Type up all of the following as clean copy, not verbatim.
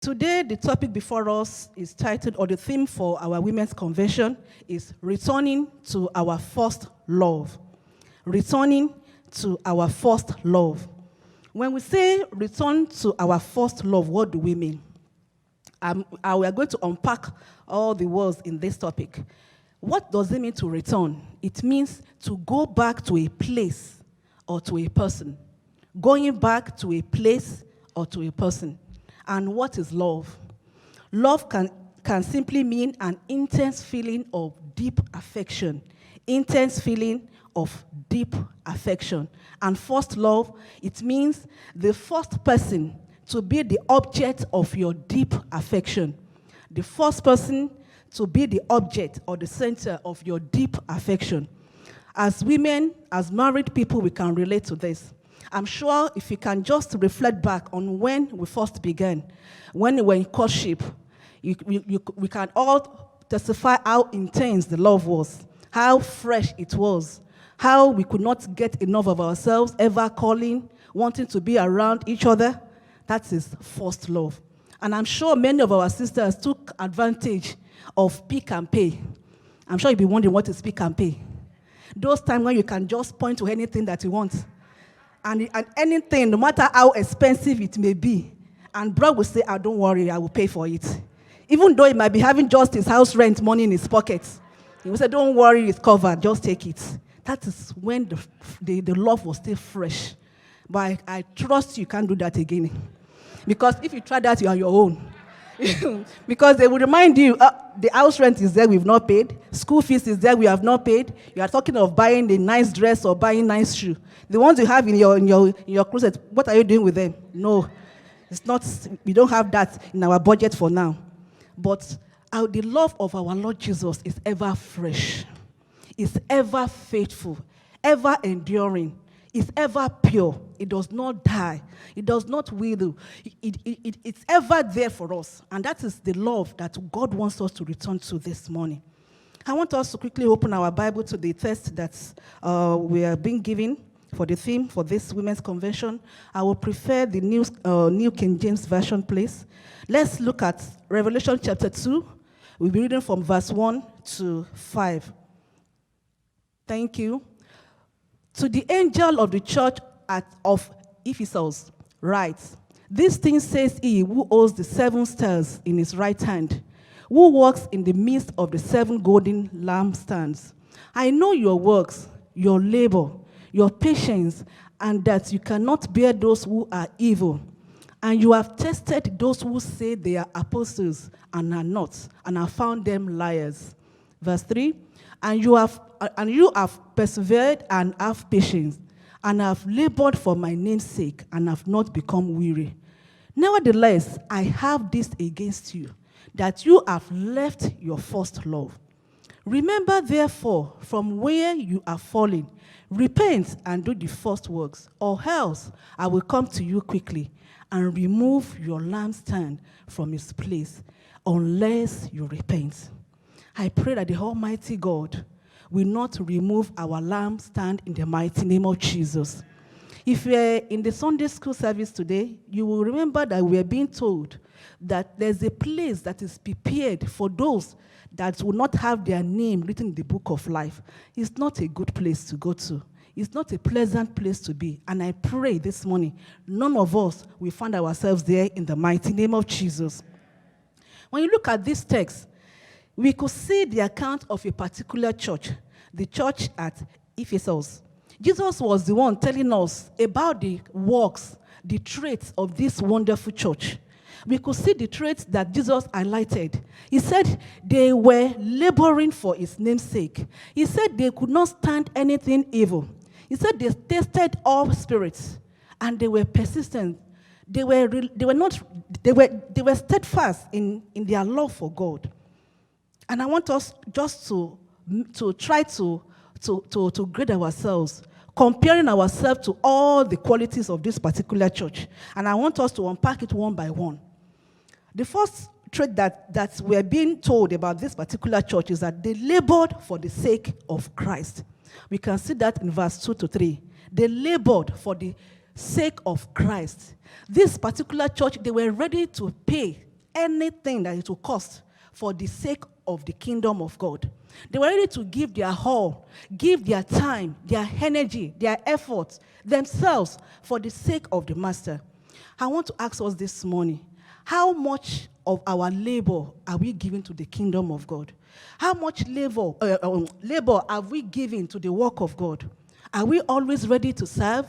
Today, the topic before us is titled, or the theme for our Women's Convention is Returning to Our First Love. Returning to our first love. When we say return to our first love, what do we mean? We are going to unpack all the words in this topic. What does it mean to return? It means to go back to a place or to a person. Going back to a place or to a person. And what is love? Love can simply mean an intense feeling of deep affection. Intense feeling of deep affection. And first love, it means the first person to be the object of your deep affection. The first person to be the object or the center of your deep affection. As women, as married people, we can relate to this. I'm sure if you can just reflect back on when we first began, when we were in courtship, we can all testify how intense the love was, how fresh it was, how we could not get enough of ourselves, ever calling, wanting to be around each other. That is first love. And I'm sure many of our sisters took advantage of pick and pay. I'm sure you'll be wondering what is pick and pay. Those times when you can just point to anything that you want. And anything, no matter how expensive it may be, and bro will say, don't worry, I will pay for it. Even though he might be having just his house rent money in his pocket, he will say, don't worry, it's covered, just take it. That is when the love was still fresh. But I trust you can't do that again. Because if you try that, you're on your own. Because they will remind you, the house rent is there, we've not paid. School fees is there, we have not paid. You are talking of buying a nice dress or buying nice shoe. The ones you have in your closet, what are you doing with them? No, it's not. We don't have that in our budget for now. But the love of our Lord Jesus is ever fresh. It's ever faithful, ever enduring. It's ever pure. It does not die. It does not wither. It's ever there for us. And that is the love that God wants us to return to this morning. I want us to quickly open our Bible to the text that we are being given for the theme for this Women's Convention. I will prefer the New King James Version, please. Let's look at Revelation chapter 2. We'll be reading from verse 1 to 5. Thank you. To the angel of the church of Ephesus, writes, "This thing says he who holds the 7 stars in his right hand, who walks in the midst of the 7 golden lampstands. I know your works, your labor, your patience, and that you cannot bear those who are evil. And you have tested those who say they are apostles and are not, and have found them liars." Verse 3, and you have persevered and have patience, and have labored for my name's sake, and have not become weary. Nevertheless, I have this against you, that you have left your first love. Remember, therefore, from where you are fallen, repent and do the first works, or else I will come to you quickly and remove your lampstand from its place, unless you repent. I pray that the Almighty God will not remove our lampstand in the mighty name of Jesus. If you're in the Sunday school service today, you will remember that we are being told that there's a place that is prepared for those that will not have their name written in the book of life. It's not a good place to go to. It's not a pleasant place to be. And I pray this morning, none of us will find ourselves there in the mighty name of Jesus. When you look at this text, we could see the account of a particular church, the church at Ephesus. Jesus was the one telling us about the works, the traits of this wonderful church. We could see the traits that Jesus highlighted. He said they were laboring for his name's sake. He said they could not stand anything evil. He said they tasted all spirits, and they were persistent. They were steadfast in their love for God. And I want us just to try to grade ourselves, comparing ourselves to all the qualities of this particular church. And I want us to unpack it one by one. The first trait that we're being told about this particular church is that they labored for the sake of Christ. We can see that in verse 2 to 3. They labored for the sake of Christ. This particular church, they were ready to pay anything that it will cost for the sake of the kingdom of God. They were ready to give their all, give their time, their energy, their efforts, themselves for the sake of the master. I want to ask us this morning, how much of our labor are we giving to the kingdom of God? How much labor have we given to the work of God? Are we always ready to serve?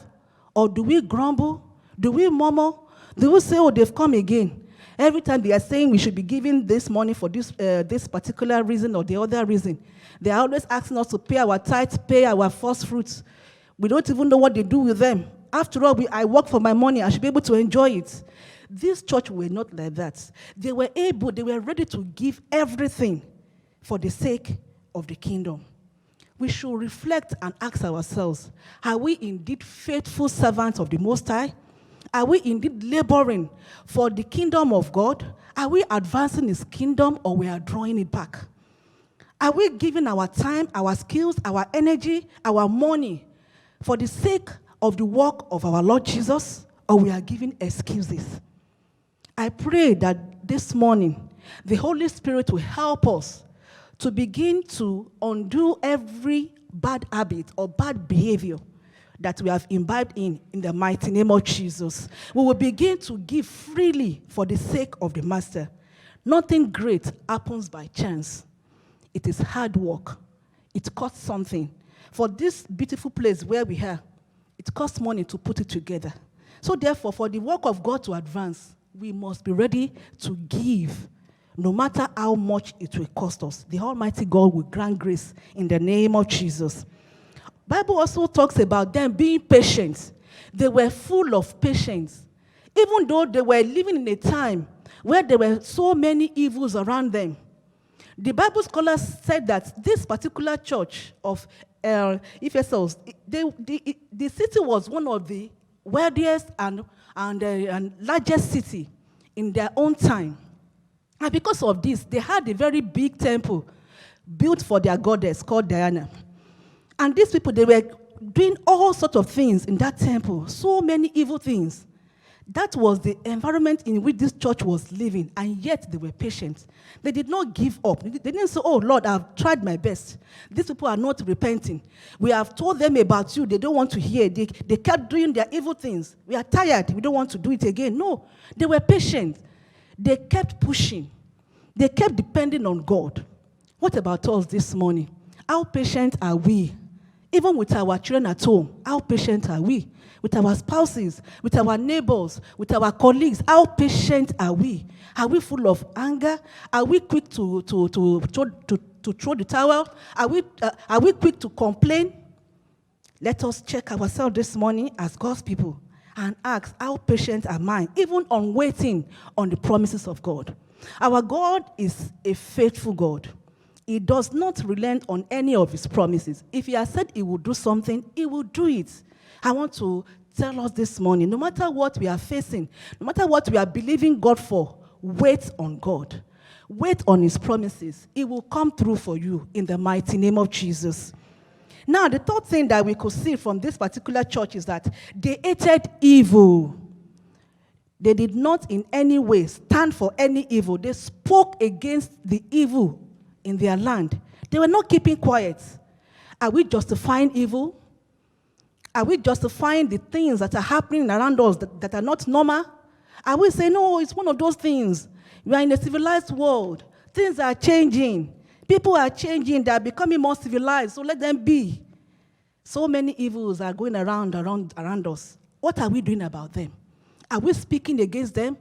Or do we grumble? Do we murmur? Do we say, oh, they've come again? Every time they are saying we should be giving this money for this particular reason or the other reason, they are always asking us to pay our tithes, pay our first fruits. We don't even know what they do with them. After all, I work for my money. I should be able to enjoy it. This church were not like that. They were ready to give everything for the sake of the kingdom. We should reflect and ask ourselves, are we indeed faithful servants of the Most High? Are we indeed laboring for the kingdom of God? Are we advancing his kingdom, or we are drawing it back? Are we giving our time, our skills, our energy, our money for the sake of the work of our Lord Jesus, or we are giving excuses? I pray that this morning, the Holy Spirit will help us to begin to undo every bad habit or bad behavior that we have imbibed in the mighty name of Jesus. We will begin to give freely for the sake of the master. Nothing great happens by chance. It is hard work. It costs something. For this beautiful place where we are, it costs money to put it together. So therefore, for the work of God to advance, we must be ready to give, no matter how much it will cost us. The Almighty God will grant grace in the name of Jesus. Bible also talks about them being patient. They were full of patience. Even though they were living in a time where there were so many evils around them. The Bible scholars said that this particular church of Ephesus, the city was one of the wealthiest and largest city in their own time. And because of this, they had a very big temple built for their goddess called Diana. And these people, they were doing all sorts of things in that temple, so many evil things. That was the environment in which this church was living, and yet they were patient. They did not give up. They didn't say, oh, Lord, I've tried my best. These people are not repenting. We have told them about you. They don't want to hear. They kept doing their evil things. We are tired. We don't want to do it again. No, they were patient. They kept pushing. They kept depending on God. What about us this morning? How patient are we? Even with our children at home, how patient are we? With our spouses, with our neighbors, with our colleagues, how patient are we? Are we full of anger? Are we quick to throw the towel? Are we quick to complain? Let us check ourselves this morning as God's people and ask, how patient am I, even on waiting on the promises of God? Our God is a faithful God. He does not relent on any of his promises. If he has said he will do something, he will do it. I want to tell us this morning, no matter what we are facing, no matter what we are believing God for, wait on God. Wait on his promises. He will come through for you in the mighty name of Jesus. Now, the third thing that we could see from this particular church is that they hated evil. They did not in any way stand for any evil. They spoke against the evil in their land. They were not keeping quiet. Are we justifying evil? Are we justifying the things that are happening around us that are not normal? Are we saying, no, it's one of those things. We are in a civilized world. Things are changing. People are changing. They are becoming more civilized, so let them be. So many evils are going around us. What are we doing about them? Are we speaking against them?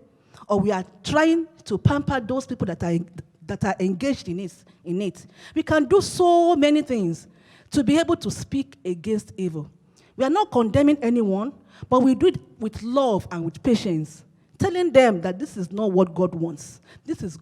Or we are trying to pamper those people that are engaged in it? We can do so many things to be able to speak against evil. We are not condemning anyone, but we do it with love and with patience, telling them that this is not what God wants. This is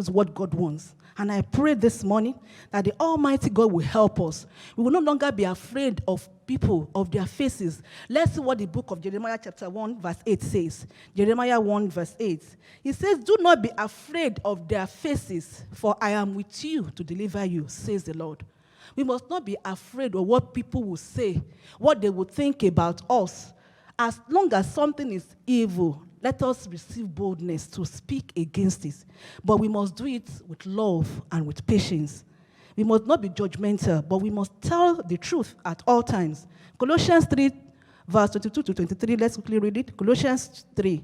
what God wants. And I pray this morning that the Almighty God will help us. We will no longer be afraid of people, of their faces. Let's see what the book of Jeremiah chapter 1 verse 8 says. Jeremiah 1 verse 8. It says, do not be afraid of their faces, for I am with you to deliver you, says the Lord. We must not be afraid of what people will say, what they will think about us. As long as something is evil, let us receive boldness to speak against it. But we must do it with love and with patience. We must not be judgmental, but we must tell the truth at all times. Colossians 3, verse 22 to 23, let's quickly read it. Colossians 3,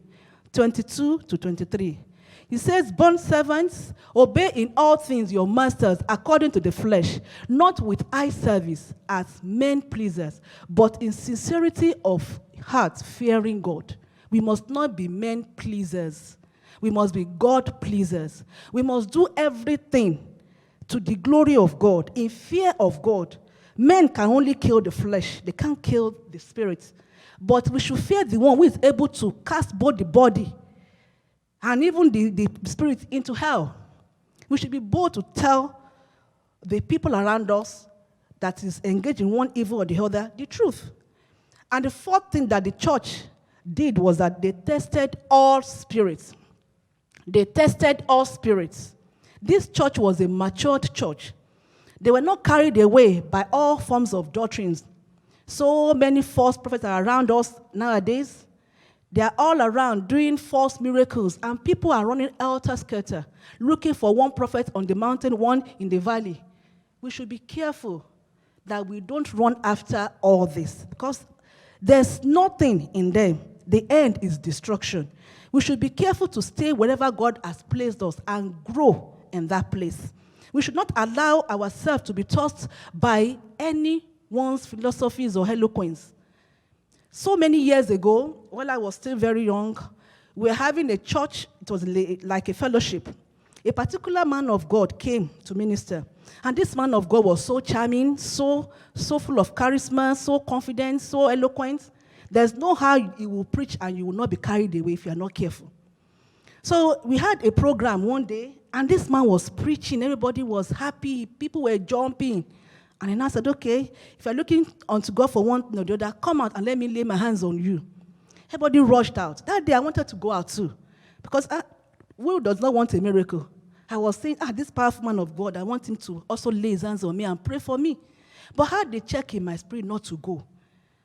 22 to 23. He says, bond servants, obey in all things your masters according to the flesh, not with eye service as men pleasers, but in sincerity of heart, fearing God. We must not be men pleasers. We must be God pleasers. We must do everything to the glory of God, in fear of God. Men can only kill the flesh. They can't kill the spirit. But we should fear the one who is able to cast both the body and even the spirit into hell. We should be bold to tell the people around us that is engaged in one evil or the other the truth. And the fourth thing that the church did was that they tested all spirits. They tested all spirits. This church was a matured church. They were not carried away by all forms of doctrines. So many false prophets are around us nowadays. They are all around doing false miracles, and people are running helter-skelter, looking for one prophet on the mountain, one in the valley. We should be careful that we don't run after all this, because there's nothing in them. The end is destruction. We should be careful to stay wherever God has placed us and grow in that place. We should not allow ourselves to be tossed by anyone's philosophies or eloquence. So many years ago, while I was still very young, we were having a church. It was like a fellowship. A particular man of God came to minister. And this man of God was so charming, so full of charisma, so confident, so eloquent. There's no how he will preach and you will not be carried away if you are not careful. So we had a program one day, and this man was preaching. Everybody was happy. People were jumping. And then I said, okay, if you're looking unto God for one or the other, come out and let me lay my hands on you. Everybody rushed out. That day I wanted to go out too, because Will does not want a miracle. I was saying, this powerful man of God, I want him to also lay his hands on me and pray for me. But how they check in my spirit not to go?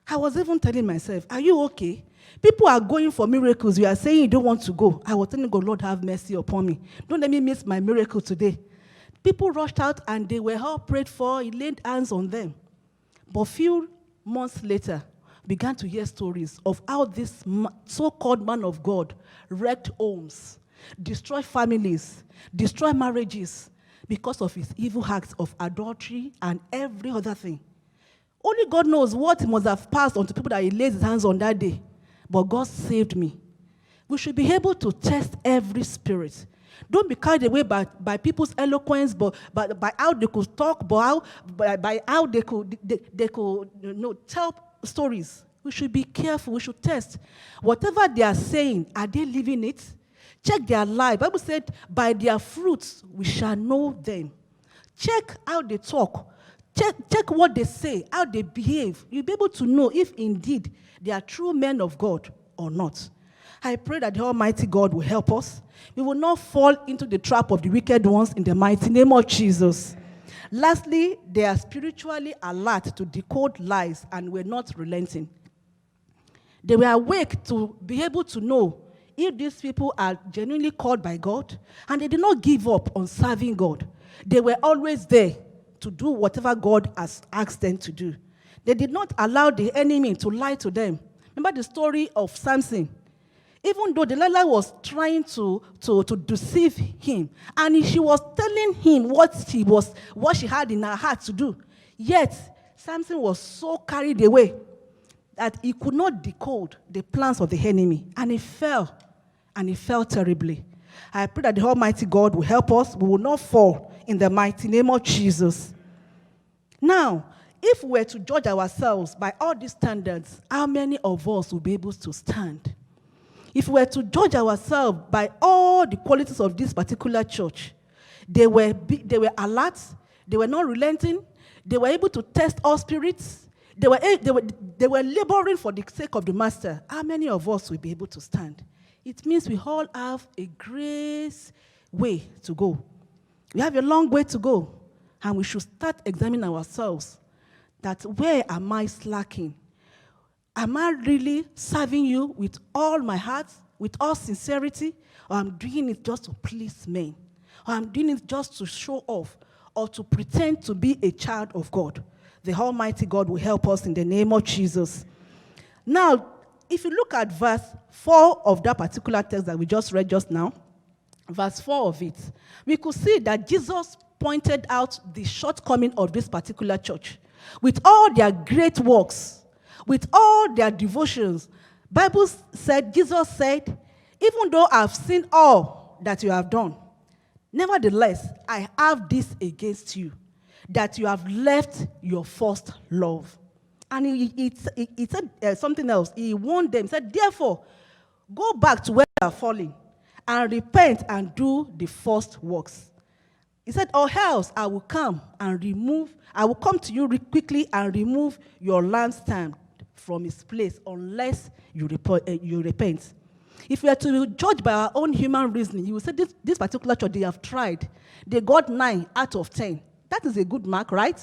I was even telling myself, are you okay? People are going for miracles. You are saying you don't want to go. I was telling God, Lord, have mercy upon me. Don't let me miss my miracle today. People rushed out and they were all prayed for. He laid hands on them. But a few months later, began to hear stories of how this so-called man of God wrecked homes, destroyed families, destroyed marriages because of his evil acts of adultery and every other thing. Only God knows what must have passed on to people that he laid his hands on that day. But God saved me. We should be able to test every spirit. Don't be carried away by people's eloquence, but by how they could talk, by how they could tell stories. We should be careful. We should test. Whatever they are saying, are they living it? Check their life. The Bible said, by their fruits we shall know them. Check how they talk. Check what they say, how they behave. You'll be able to know if indeed they are true men of God or not. I pray that the Almighty God will help us. We will not fall into the trap of the wicked ones in the mighty name of Jesus. Lastly, they are spiritually alert to decode lies and were not relenting. They were awake to be able to know if these people are genuinely called by God, and they did not give up on serving God. They were always there to do whatever God has asked them to do. They did not allow the enemy to lie to them. Remember the story of Samson? Even though Delilah was trying to deceive him, and she was telling him what she had in her heart to do, yet Samson was so carried away that he could not decode the plans of the enemy, and he fell terribly. I pray that the Almighty God will help us. We will not fall in the mighty name of Jesus. Now, if we were to judge ourselves by all these standards, how many of us will be able to stand? If we were to judge ourselves by all the qualities of this particular church, they were alert, they were not relenting, they were able to test all spirits, they were laboring for the sake of the master. How many of us will be able to stand? It means we all have a great way to go. We have a long way to go, and we should start examining ourselves. That where am I slacking? Am I really serving you with all my heart, with all sincerity, or I'm doing it just to please men, or I'm doing it just to show off, or to pretend to be a child of God. The Almighty God will help us in the name of Jesus. Now, if you look at verse 4 of that particular text that we just read just now, verse 4 of it, we could see that Jesus pointed out the shortcoming of this particular church. With all their great works, with all their devotions, Bible said, Jesus said, even though I've seen all that you have done, nevertheless, I have this against you, that you have left your first love. And he said something else. He warned them. He said, therefore, go back to where you are falling and repent and do the first works. He said, or else I will come to you quickly and remove your lampstand from its place unless you repent. If we are to judge by our own human reasoning, you will say this particular church, they have tried. They got 9 out of 10. That is a good mark, right?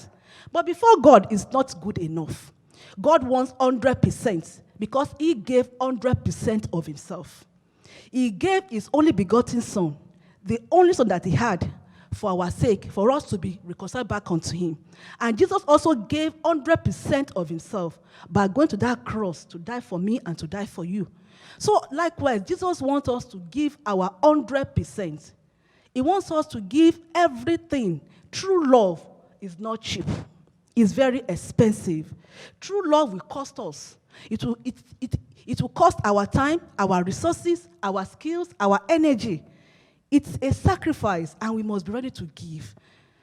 But before God, it's not good enough. God wants 100% because he gave 100% of himself. He gave his only begotten son, the only son that he had, for our sake, for us to be reconciled back unto him. And Jesus also gave 100% of himself by going to that cross to die for me and to die for you. So likewise, Jesus wants us to give our 100%. He wants us to give everything. True love is not cheap. It's very expensive. True love will cost us. It will cost our time, our resources, our skills, our energy. It's a sacrifice, and we must be ready to give.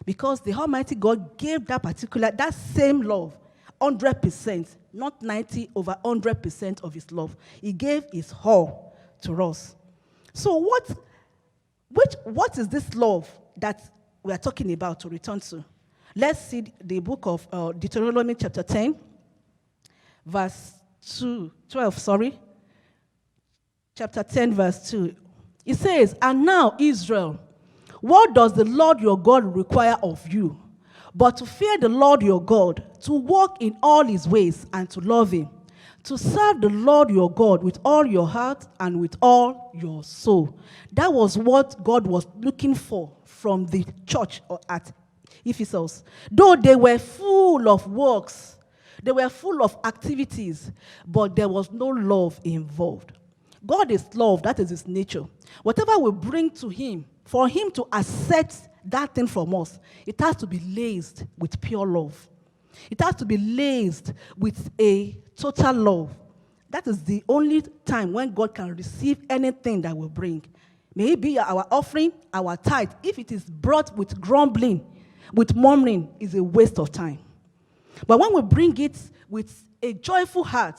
Because the Almighty God gave that same love, 100%, not 90 over 100% of his love. He gave his all to us. So what is this love that we are talking about to return to? Let's see the book of Deuteronomy chapter 10, verse 12. Chapter 10, verse 2. It says, and now, Israel, what does the Lord your God require of you? But to fear the Lord your God, to walk in all his ways, and to love him, to serve the Lord your God with all your heart and with all your soul. That was what God was looking for from the church at Ephesus. Though they were full of works, they were full of activities, but there was no love involved. God is love, that is his nature. Whatever we bring to him, for him to accept that thing from us, it has to be laced with pure love. It has to be laced with a total love. That is the only time when God can receive anything that we bring. May it be our offering, our tithe. If it is brought with grumbling, with murmuring, is a waste of time. But when we bring it with a joyful heart,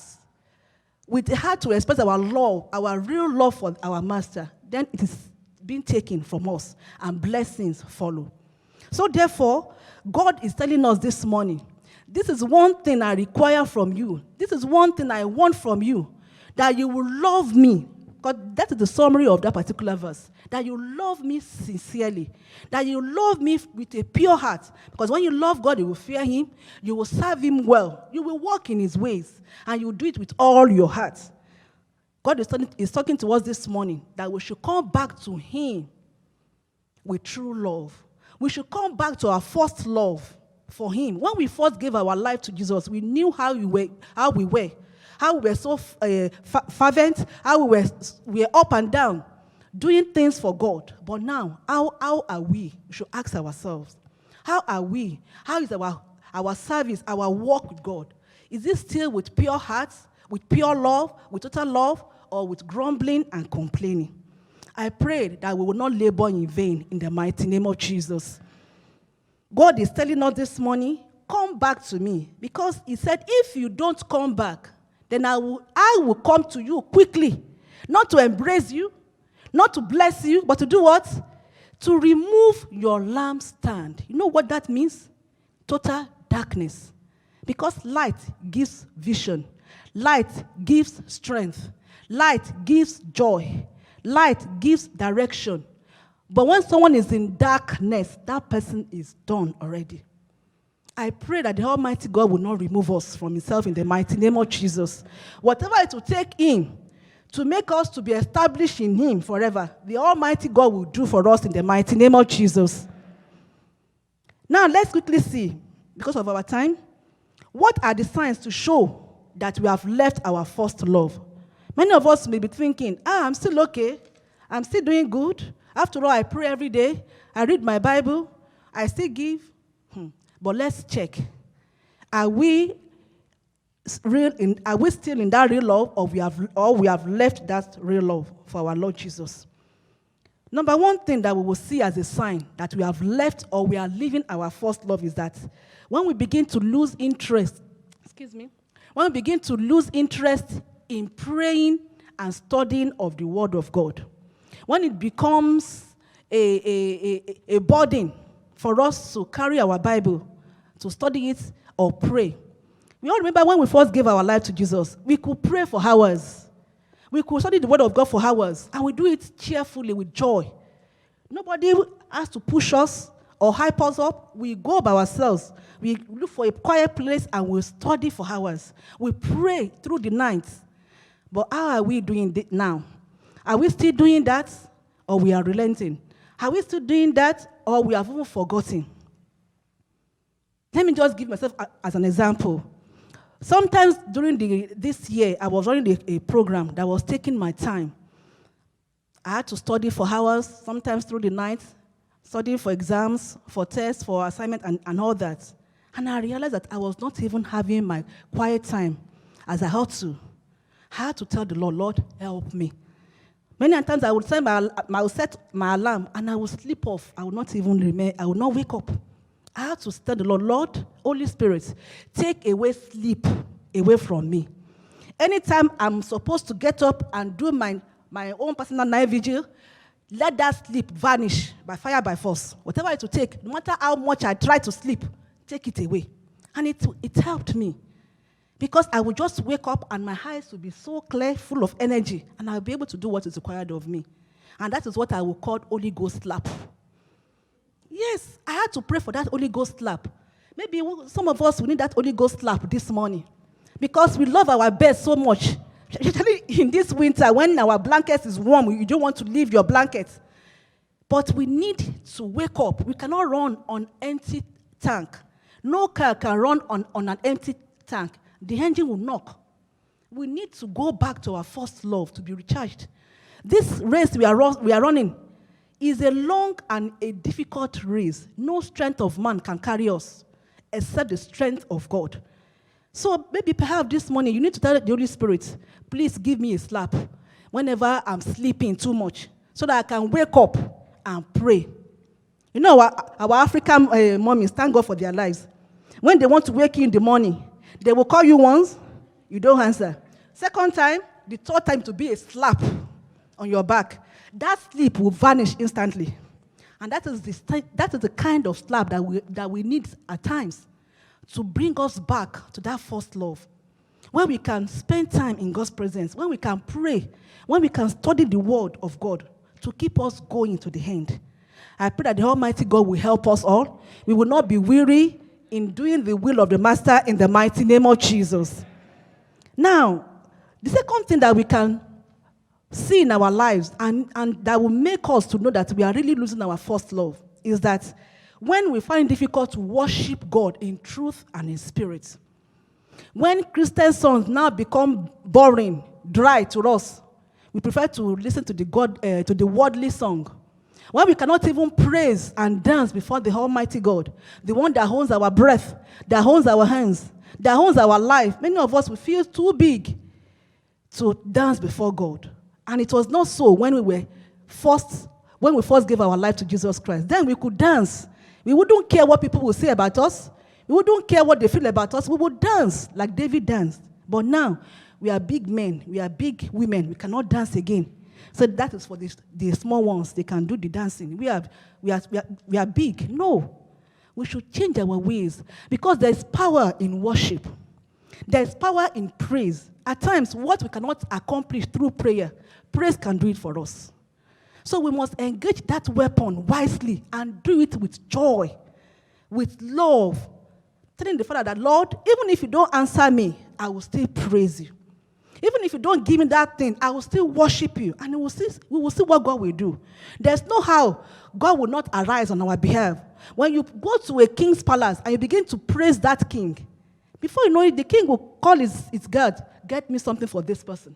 with a heart to express our love, our real love for our master, then it is being taken from us and blessings follow. So therefore, God is telling us this morning, this is one thing I require from you. This is one thing I want from you, that you will love me. Because that is the summary of that particular verse. That you love me sincerely. That you love me with a pure heart. Because when you love God, you will fear him. You will serve him well. You will walk in his ways. And you will do it with all your heart. God is talking to us this morning that we should come back to him with true love. We should come back to our first love for him. When we first gave our life to Jesus, we knew how we were. How we were so fervent, how we were up and down, doing things for God. But now, how are we? We should ask ourselves, how are we? How is our service, our walk with God? Is it still with pure hearts, with pure love, with total love, or with grumbling and complaining? I pray that we will not labor in vain in the mighty name of Jesus. God is telling us this morning, come back to me. Because he said, if you don't come back, then I will come to you quickly, not to embrace you, not to bless you, but to do what? To remove your lampstand. You know what that means? Total darkness. Because light gives vision. Light gives strength. Light gives joy. Light gives direction. But when someone is in darkness, that person is done already. I pray that the Almighty God will not remove us from himself in the mighty name of Jesus. Whatever it will take him to make us to be established in him forever. The Almighty God will do for us in the mighty name of Jesus. Now, let's quickly see, because of our time, what are the signs to show that we have left our first love? Many of us may be thinking, I'm still okay. I'm still doing good. After all, I pray every day. I read my Bible. I still give. But let's check. Are we still in that real love, or we have left that real love for our Lord Jesus? Number one thing that we will see as a sign that we have left or we are leaving our first love is that when we begin to lose interest, when we begin to lose interest in praying and studying of the Word of God, when it becomes a burden for us to carry our Bible, to study it or pray. We all remember when we first gave our life to Jesus, we could pray for hours. We could study the Word of God for hours, and we do it cheerfully with joy. Nobody has to push us or hype us up. We go by ourselves. We look for a quiet place and we study for hours. We pray through the night. But how are we doing it now? Are we still doing that, or we are relenting? Are we still doing that, or we have even forgotten? Let me just give myself as an example. Sometimes during this year, I was running a program that was taking my time. I had to study for hours, sometimes through the night, studying for exams, for tests, for assignment, and all that. And I realized that I was not even having my quiet time as I ought to. I had to tell the Lord, Lord, help me. Many times I would set my alarm and I would sleep off. I would not even remain. I would not wake up. I had to tell the Lord, Lord, Holy Spirit, take away sleep away from me. Anytime I'm supposed to get up and do my own personal night vigil, let that sleep vanish by fire, by force. Whatever it will take, no matter how much I try to sleep, take it away. And it helped me. Because I would just wake up and my eyes would be so clear, full of energy, and I'll be able to do what is required of me. And that is what I will call Holy Ghost slap. Yes, I had to pray for that Holy Ghost slap. Maybe some of us will need that Holy Ghost slap this morning. Because we love our bed so much. Especially in this winter, when our blanket is warm, you don't want to leave your blanket. But we need to wake up. We cannot run on empty tank. No car can run on an empty tank. The engine will knock. We need to go back to our first love to be recharged. This race we are running is a long and a difficult race. No strength of man can carry us except the strength of God. So maybe perhaps this morning you need to tell the Holy Spirit, please give me a slap whenever I'm sleeping too much so that I can wake up and pray. You know, our African mommies, thank God for their lives. When they want to wake you in the morning, they will call you once, you don't answer. Second time, the third time to be a slap on your back. That sleep will vanish instantly. And that is the kind of slap that we need at times to bring us back to that first love, where we can spend time in God's presence, when we can pray, when we can study the Word of God to keep us going to the end. I pray that the Almighty God will help us all. We will not be weary in doing the will of the Master in the mighty name of Jesus. Now, the second thing that we can see in our lives and that will make us to know that we are really losing our first love is that when we find it difficult to worship God in truth and in spirit, when Christian songs now become boring, dry to us, we prefer to listen to the worldly song. When we cannot even praise and dance before the Almighty God, the one that owns our breath, that owns our hands, that owns our life, many of us will feel too big to dance before God. And it was not so when we first gave our life to Jesus Christ. Then we could dance. We wouldn't care what people would say about us. We wouldn't care what they feel about us. We would dance like David danced. But now, we are big men. We are big women. We cannot dance again. So that is for the small ones. They can do the dancing. We are big. No. We should change our ways because there is power in worship. There is power in praise. At times, what we cannot accomplish through prayer, praise can do it for us. So we must engage that weapon wisely and do it with joy, with love. Telling the Father that, Lord, even if you don't answer me, I will still praise you. Even if you don't give me that thing, I will still worship you. And we will see what God will do. There's no how God will not arise on our behalf. When you go to a king's palace and you begin to praise that king, before you know it, the king will call his guard, get me something for this person.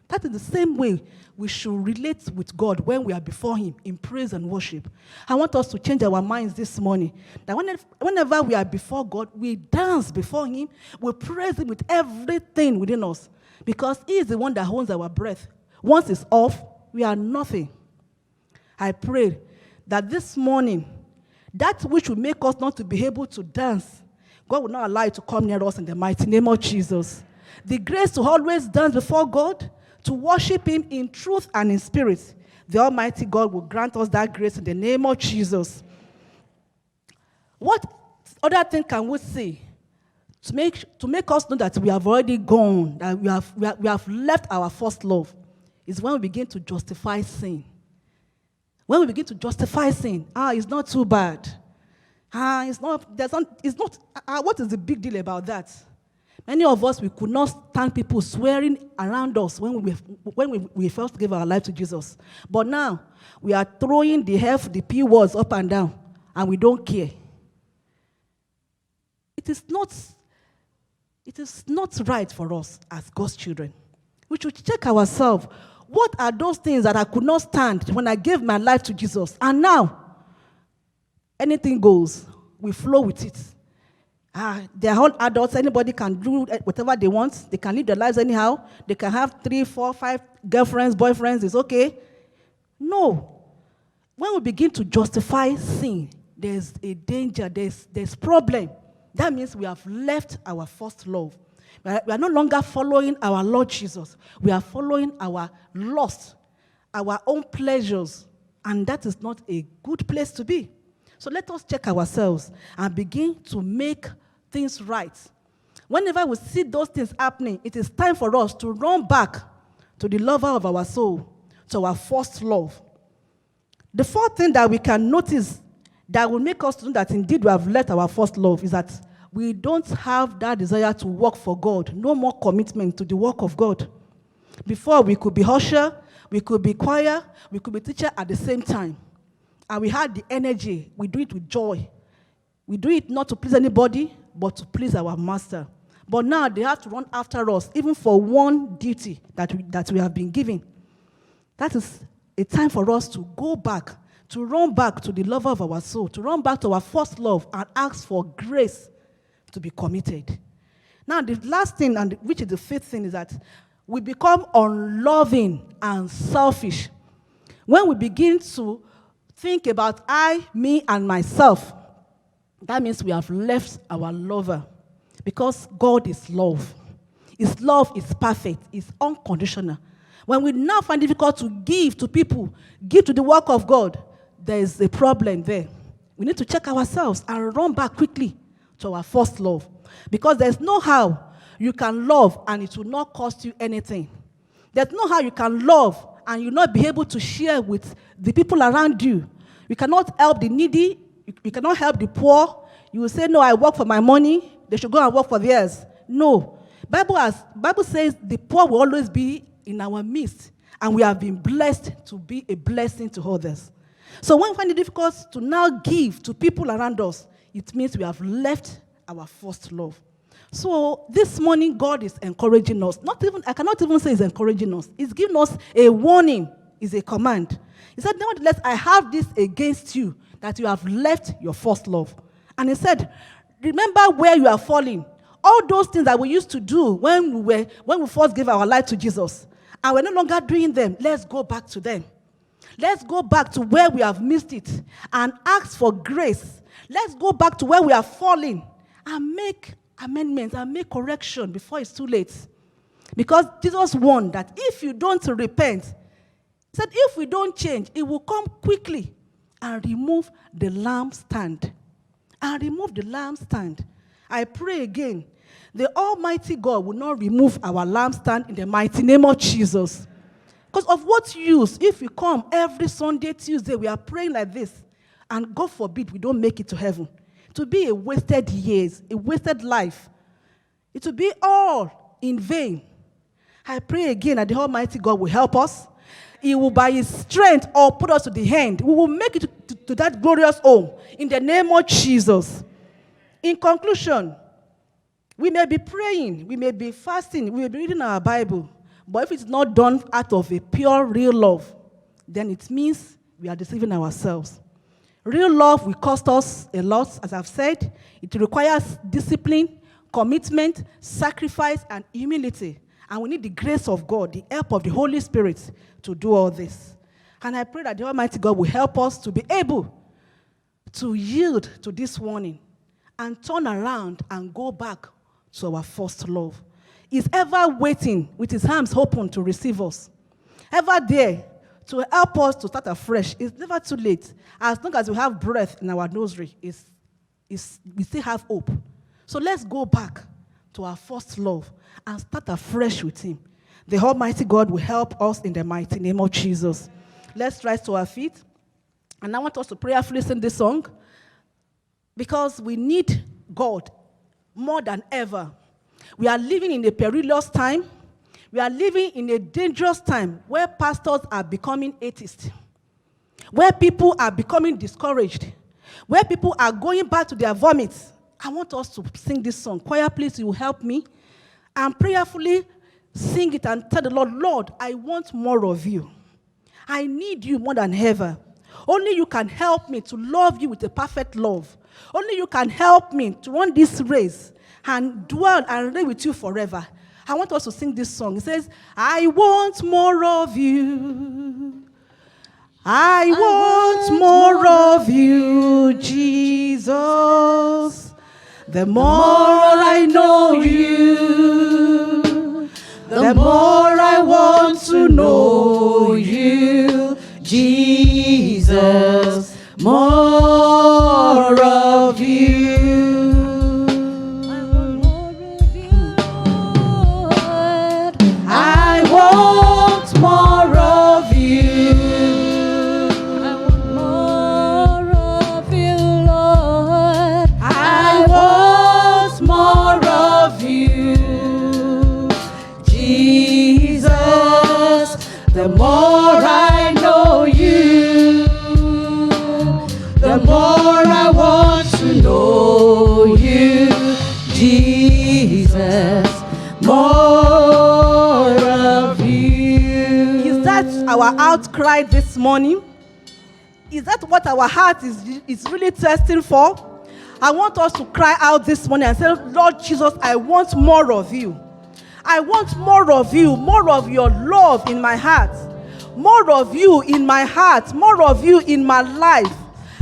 That is the same way we should relate with God when we are before him in praise and worship. I want us to change our minds this morning. That whenever we are before God, we dance before him, we praise him with everything within us. Because he is the one that holds our breath. Once it's off, we are nothing. I pray that this morning, that which will make us not to be able to dance, God will not allow it to come near us in the mighty name of Jesus. The grace to always dance before God, to worship him in truth and in spirit, the Almighty God will grant us that grace in the name of Jesus. What other thing can we say to make us know that we have already gone, that we have left our first love? Is when we begin to justify sin. When we begin to justify sin, it's not too bad. What is the big deal about that? Many of us, we could not stand people swearing around us when we first gave our life to Jesus. But now, we are throwing the F, the P words up and down, and we don't care. It is not right for us as God's children. We should check ourselves. What are those things that I could not stand when I gave my life to Jesus? And now, anything goes. We flow with it. They're all adults. Anybody can do whatever they want. They can live their lives anyhow. They can have 3, 4, 5 girlfriends, boyfriends. It's okay. No. When we begin to justify sin, there's a danger. There's problem. That means we have left our first love. We are no longer following our Lord Jesus. We are following our lust, our own pleasures. And that is not a good place to be. So let us check ourselves and begin to make things right. Whenever we see those things happening, it is time for us to run back to the lover of our soul, to our first love. The fourth thing that we can notice that will make us know that indeed we have left our first love is that we don't have that desire to work for God. No more commitment to the work of God. Before, we could be usher, we could be choir, we could be teacher at the same time. And we had the energy. We do it with joy. We do it not to please anybody, but to please our master. But now they have to run after us, even for one duty that we have been given. That is a time for us to go back, to run back to the lover of our soul, to run back to our first love and ask for grace to be committed. Now, the last thing, and which is the fifth thing, is that we become unloving and selfish. When we begin to think about I, me, and myself, that means we have left our lover. Because God is love. His love is perfect. It's unconditional. When we now find it difficult to give to people, give to the work of God, there is a problem there. We need to check ourselves and run back quickly to our first love. Because there's no how you can love and it will not cost you anything. There's no how you can love and you'll not be able to share with the people around you. You cannot help the needy. You cannot help the poor. You will say, no, I work for my money. They should go and work for theirs. No. Bible says the poor will always be in our midst. And we have been blessed to be a blessing to others. So when we find it difficult to now give to people around us, it means we have left our first love. So this morning, God is encouraging us. I cannot even say he's encouraging us. He's giving us a warning. It's a command. He said, nevertheless, I have this against you, that you have left your first love. And he said, remember where you are falling. All those things that we used to do when we first gave our life to Jesus, and we're no longer doing them, let's go back to them. Let's go back to where we have missed it and ask for grace. Let's go back to where we are falling and make amendments and make correction before it's too late. Because Jesus warned that if you don't repent, he said if we don't change, it will come quickly and remove the lampstand. And remove the lampstand. I pray again, the Almighty God will not remove our lampstand in the mighty name of Jesus. Because of what use if we come every Sunday, Tuesday, we are praying like this, and God forbid we don't make it to heaven. It will be a wasted years, a wasted life. It will be all in vain. I pray again that the Almighty God will help us. He will, by His strength, or put us to the end. We will make it to that glorious home in the name of Jesus. In conclusion, we may be praying, we may be fasting, we may be reading our Bible, but if it's not done out of a pure, real love, then it means we are deceiving ourselves. Real love will cost us a lot, as I've said. It requires discipline, commitment, sacrifice, and humility. And we need the grace of God, the help of the Holy Spirit to do all this. And I pray that the Almighty God will help us to be able to yield to this warning and turn around and go back to our first love. He's ever waiting with His arms open to receive us. Ever there to help us to start afresh. It's never too late. As long as we have breath in our nursery, we still have hope. So let's go back to our first love and start afresh with Him. The Almighty God will help us in the mighty name of Jesus. Let's rise to our feet. And I want us to prayerfully sing this song because we need God more than ever. We are living in a perilous time. We are living in a dangerous time where pastors are becoming atheists, where people are becoming discouraged, where people are going back to their vomits. I want us to sing this song. Choir, please, you will help me. And prayerfully sing it and tell the Lord, Lord, I want more of you. I need you more than ever. Only you can help me to love you with a perfect love. Only you can help me to run this race and dwell and reign with you forever. I want us to sing this song. It says, I want more of you. I want more of you, Jesus. The more I know you, the more I want to know you, Jesus. More of you. I want more of you. I want more of you, Lord. I want more of you, Jesus. The more I know you, the more I want to know you, Jesus. More of you. Is that our outcry this morning? Is that what our heart is really thirsting for? I want us to cry out this morning and say, Lord Jesus, I want more of you. I want more of you, more of your love in my heart, more of you in my heart, more of you in my life.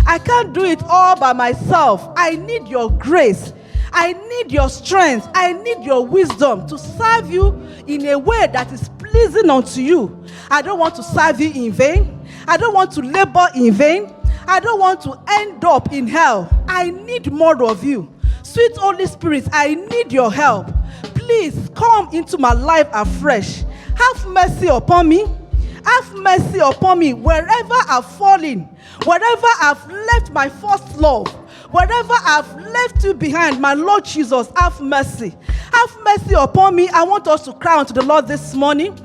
I can't do it all by myself. I need your grace. I need your strength. I need your wisdom to serve you in a way that is pleasing unto you. I don't want to serve you in vain. I don't want to labor in vain. I don't want to end up in hell. I need more of you. Sweet Holy Spirit, I need your help. Please come into my life afresh. Have mercy upon me. Have mercy upon me wherever I've fallen, wherever I've left my first love, wherever I've left you behind. My Lord Jesus, have mercy. Have mercy upon me. I want us to cry unto the Lord this morning.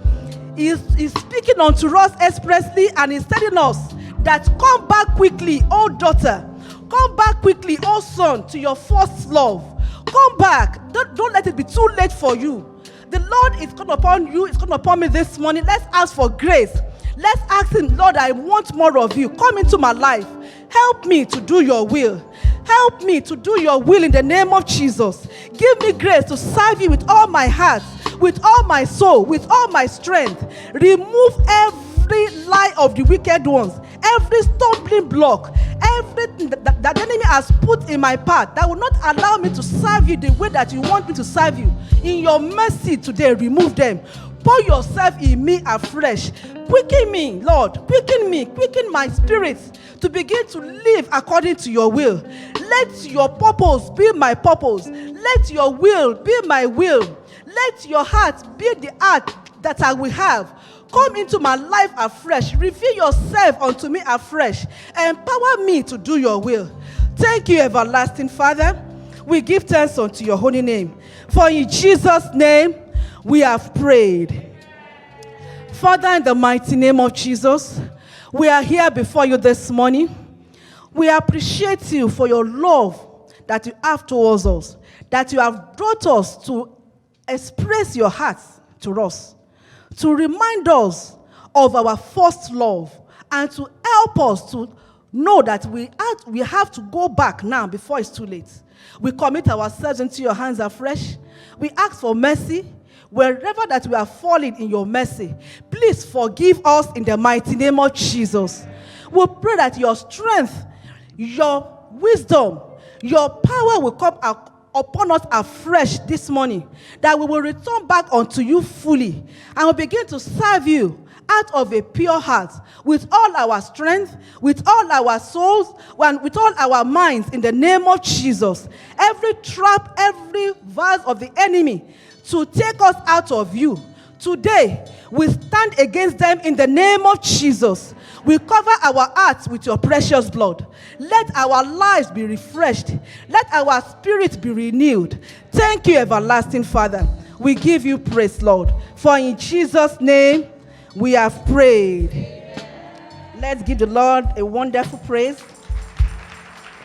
He's speaking unto us expressly, and He's telling us that come back quickly, oh daughter. Come back quickly, oh son, to your first love. Come back. Don't let it be too late for you. The Lord is come upon you. It's come upon me this morning. Let's ask for grace. Let's ask Him, Lord, I want more of you. Come into my life. Help me to do your will. Help me to do your will in the name of Jesus. Give me grace to serve you with all my heart, with all my soul, with all my strength. Remove every lie of the wicked ones, every stumbling block, everything that the enemy has put in my path that will not allow me to serve you the way that you want me to serve you. In your mercy today, remove them. Pour yourself in me afresh. Quicken me, Lord. Quicken me. Quicken my spirit to begin to live according to your will. Let your purpose be my purpose. Let your will be my will. Let your heart be the heart that I will have. Come into my life afresh. Reveal yourself unto me afresh. Empower me to do your will. Thank you, everlasting Father. We give thanks unto your holy name. For in Jesus' name we have prayed. Father, in the mighty name of Jesus, we are here before you this morning. We appreciate you for your love that you have towards us, that you have brought us to express your heart to us, to remind us of our first love, and to help us to know that we have to go back now before it's too late. We commit ourselves into your hands afresh. We ask for mercy. Wherever that we are falling in your mercy, please forgive us in the mighty name of Jesus. We pray that your strength, your wisdom, your power will come upon us afresh this morning, that we will return back unto you fully and will begin to serve you out of a pure heart, with all our strength, with all our souls, and with all our minds, in the name of Jesus. Every trap, every vice of the enemy to take us out of you, today we stand against them in the name of Jesus. We cover our hearts with your precious blood. Let our lives be refreshed. Let our spirit be renewed. Thank you, everlasting Father. We give you praise, Lord. For in Jesus' name we have prayed. Amen. Let's give the Lord a wonderful praise.